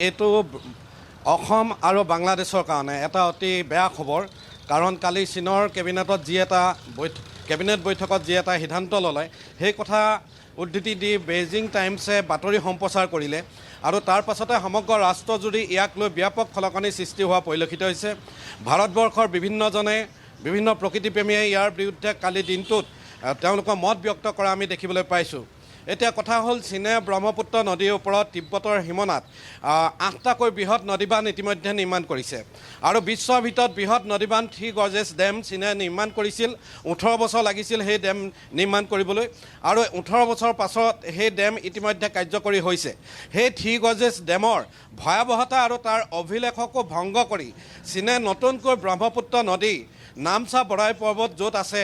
এইটো অসম আৰু বাংলাদেশৰ কাৰণে এটা অতি বেয়া খবৰ কাৰণ কালি চীনৰ কেবিনেটত কেবিনেট বৈঠকত যি এটা সিদ্ধান্ত ল'লে সেই কথা উদ্ধৃতি দি বেইজিং টাইমছে বাতৰি সম্প্ৰচাৰ কৰিলে আৰু তাৰ পাছতে সমগ্ৰ ৰাষ্ট্ৰজুৰি ইয়াক লৈ ব্যাপক খলকনি সৃষ্টি হোৱা পৰিলক্ষিত হৈছে। ভাৰতবৰ্ষৰ বিভিন্ন প্ৰকৃতিপ্ৰেমীয়ে ইয়াৰ বিৰুদ্ধে কালি দিনটোত তেওঁলোকৰ মত ব্যক্ত কৰা আমি দেখিবলৈ পাইছোঁ। এতিয়া কথা হ'ল চীনে ব্ৰহ্মপুত্ৰ নদীৰ ওপৰত তিব্বতৰ সীমানাত 8টাকৈ বৃহৎ নদীবান্ধ ইতিমধ্যে নিৰ্মাণ কৰিছে আৰু বিশ্বৰ ভিতৰত বৃহৎ নদীবান্ধ থ্ৰী গৰ্জেছ ডেম চীনে নিৰ্মাণ কৰিছিল। 18 বছৰ লাগিছিল সেই ডেম নিৰ্মাণ কৰিবলৈ আৰু 18 বছৰ পাছত সেই ডেম ইতিমধ্যে কাৰ্যকৰী হৈছে। সেই থ্ৰী গৰ্জেছ ডেমৰ ভয়াৱহতা আৰু তাৰ অভিলেখকো ভংগ কৰি চীনে নতুনকৈ ব্ৰহ্মপুত্ৰ নদী নামচা বৰাই পৰ্বত য'ত আছে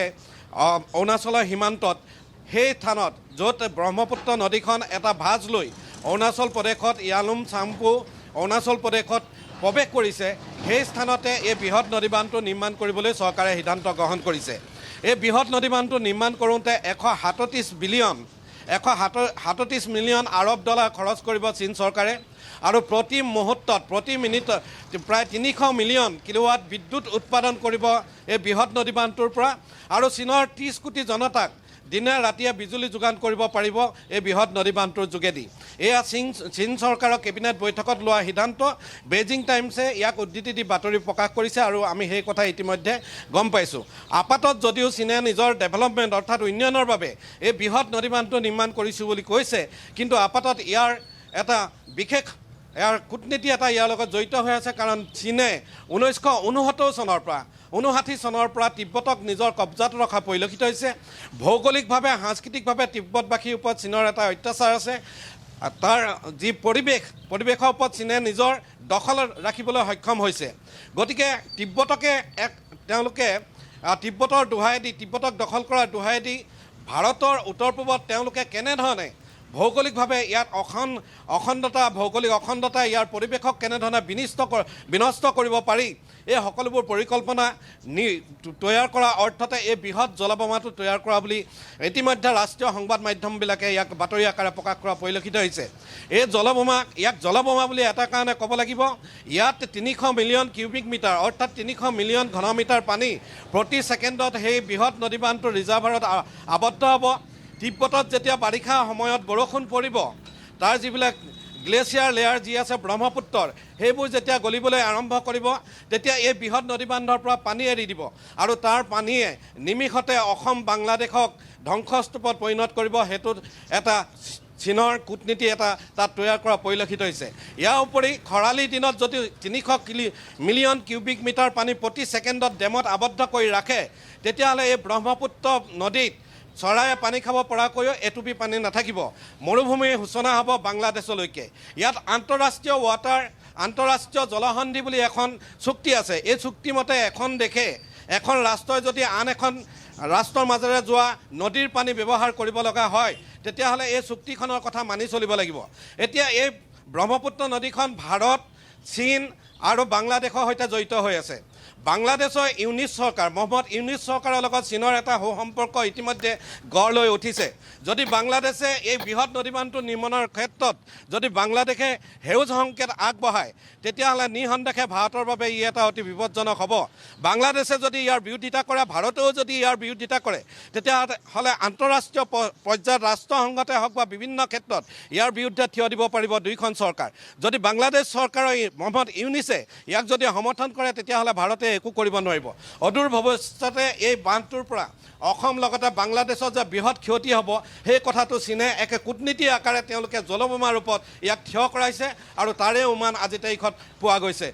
অৰুণাচলৰ সীমান্তত সেই স্থানত য'ত ব্ৰহ্মপুত্ৰ নদীখন এটা ভাঁজ লৈ অৰুণাচল প্ৰদেশত ইয়ালুম চাম্পু অৰুণাচল প্ৰদেশত প্ৰৱেশ কৰিছে, সেই স্থানতে এই বৃহৎ নদীবান্ধটো নিৰ্মাণ কৰিবলৈ চৰকাৰে সিদ্ধান্ত গ্ৰহণ কৰিছে। এই বৃহৎ নদীবান্ধটো নিৰ্মাণ কৰোঁতে 137 মিলিয়ন আৰব ডলাৰ খৰচ কৰিব চীন চৰকাৰে আৰু প্ৰতি মুহূৰ্তত প্ৰতি মিনিটত প্ৰায় 300 মিলিয়ন কিলোৱাট বিদ্যুৎ উৎপাদন কৰিব এই বৃহৎ নদীবান্ধটোৰ পৰা আৰু চীনৰ 30 কোটি জনতাক দিনে ৰাতিয়ে বিজুলী যোগান কৰিব পাৰিব এই বৃহৎ নদীবান্ধটোৰ যোগেদি। এয়া চীন চৰকাৰৰ কেবিনেট বৈঠকত লোৱা সিদ্ধান্ত। বেইজিং টাইমছে ইয়াক উদ্ধৃতি দি বাতৰি প্ৰকাশ কৰিছে আৰু আমি সেই কথা ইতিমধ্যে গম পাইছোঁ। আপাতত যদিও চীনে নিজৰ ডেভেলপমেণ্ট অৰ্থাৎ উন্নয়নৰ বাবে এই বৃহৎ নদীবান্ধটো নিৰ্মাণ কৰিছোঁ বুলি কৈছে, কিন্তু আপাতত ইয়াৰ এটা বিশেষ কূটনীতি এটা ইয়াৰ লগত জড়িত হৈ আছে। কাৰণ চীনে 1959 চনৰ পৰা তিব্বতক নিজৰ কব্জাত ৰখা পৰিলক্ষিত হৈছে। ভৌগোলিকভাৱে সাংস্কৃতিকভাৱে তিব্বতবাসীৰ ওপৰত চীনৰ এটা অত্যাচাৰ আছে। তাৰ যি পৰিৱেশৰ ওপৰত চীনে নিজৰ দখল ৰাখিবলৈ সক্ষম হৈছে। গতিকে তেওঁলোকে তিব্বতক দখল কৰাৰ দোহাই দি ভাৰতৰ উত্তৰ পূবত তেওঁলোকে কেনেধৰণে ভৌগোলিকভাৱে ইয়াত ভৌগোলিক অখণ্ডতা ইয়াৰ পৰিৱেশক কেনেধৰণে বিনষ্ট কৰিব পাৰি, এই সকলোবোৰ পৰিকল্পনা তৈয়াৰ কৰা অৰ্থতে এই বৃহৎ জলবোমাটো তৈয়াৰ কৰা বুলি ইতিমধ্যে ৰাষ্ট্ৰীয় সংবাদ মাধ্যমবিলাকে ইয়াক বাতৰি আকাৰে প্ৰকাশ কৰা পৰিলক্ষিত হৈছে। এই ইয়াক জলবোমা বুলি এটা কাৰণে ক'ব লাগিব, ইয়াত 300 মিলিয়ন কিউবিক মিটাৰ অৰ্থাৎ 300 মিলিয়ন ঘনমিটাৰ পানী প্ৰতি ছেকেণ্ডত সেই বৃহৎ নদীবান্ধটো ৰিজাৰ্ভাৰত আবদ্ধ হ'ব। তিব্বতত যেতিয়া বাৰিষা সময়ত বৰষুণ পৰিব, তাৰ যিবিলাক গ্লেচিয়াৰ লেয়াৰ যি আছে ব্ৰহ্মপুত্ৰৰ, সেইবোৰ যেতিয়া গলিবলৈ আৰম্ভ কৰিব, তেতিয়া এই বৃহৎ নদীবান্ধৰ পৰা পানী এৰি দিব আৰু তাৰ পানীয়ে নিমিষতে অসম বাংলাদেশক ধ্বংসস্তূপত পৰিণত কৰিব। সেইটোত এটা চীনৰ কূটনীতি এটা তাত তৈয়াৰ কৰা পৰিলক্ষিত হৈছে। ইয়াৰ উপৰি খৰালিৰ দিনত যদি 300 মিলিয়ন কিউবিক মিটাৰ পানী প্ৰতি ছেকেণ্ডত ডেমত আবদ্ধ কৰি ৰাখে, তেতিয়াহ'লে এই ব্ৰহ্মপুত্ৰ নদীত চৰাইয়ে পানী খাব পৰাকৈও এটুপি পানী নাথাকিব। মৰুভূমিৰ সূচনা হ'ব বাংলাদেশলৈকে। ইয়াত আন্তঃৰাষ্ট্ৰীয় জলসন্ধি বুলি এখন চুক্তি আছে। এই চুক্তিমতে এখন ৰাষ্ট্ৰই যদি আন এখন ৰাষ্ট্ৰৰ মাজেৰে যোৱা নদীৰ পানী ব্যৱহাৰ কৰিব লগা হয়, তেতিয়াহ'লে এই চুক্তিখনৰ কথা মানি চলিব লাগিব। এতিয়া এই ব্ৰহ্মপুত্ৰ নদীখন ভাৰত, চীন আৰু বাংলাদেশৰ সৈতে জড়িত হৈ আছে। বাংলাদেশৰ মহম্মদ ইউনিছ চৰকাৰৰ লগত চীনৰ এটা সুসম্পৰ্ক ইতিমধ্যে গঢ় লৈ উঠিছে। যদি বাংলাদেশে এই বৃহৎ নদীবান্ধটো নিৰ্মাণৰ ক্ষেত্ৰত যদি বাংলাদেশে সেউজ সংকেত আগবঢ়ায়, তেতিয়াহ'লে নিঃসন্দেহে ভাৰতৰ বাবে ই এটা অতি বিপদজনক হ'ব। বাংলাদেশে যদি ইয়াৰ বিৰোধিতা কৰে, ভাৰতেও যদি ইয়াৰ বিৰোধিতা কৰে, তেতিয়াহ'লে আন্তঃৰাষ্ট্ৰীয় পৰ্যায়ত ৰাষ্ট্ৰসংঘতে হওক বা বিভিন্ন ক্ষেত্ৰত ইয়াৰ বিৰুদ্ধে থিয় দিব পাৰিব দুয়োখন চৰকাৰ। যদি বাংলাদেশ চৰকাৰৰ মহম্মদ ইউনিছে ইয়াক যদি সমৰ্থন কৰে, তেতিয়াহ'লে ভাৰতে একো কৰিব নোৱাৰিব। অদূৰ ভৱিষ্যতে এই বান্ধটোৰ পৰা অসম লগতে বাংলাদেশৰ যে বৃহৎ ক্ষতি হ'ব, সেই কথাটো চীনে একে কূটনীতি আকাৰে তেওঁলোকে জলবোমাৰ ৰূপত ইয়াক থিয় কৰাইছে আৰু তাৰে উমান আজি তাৰিখত পোৱা গৈছে।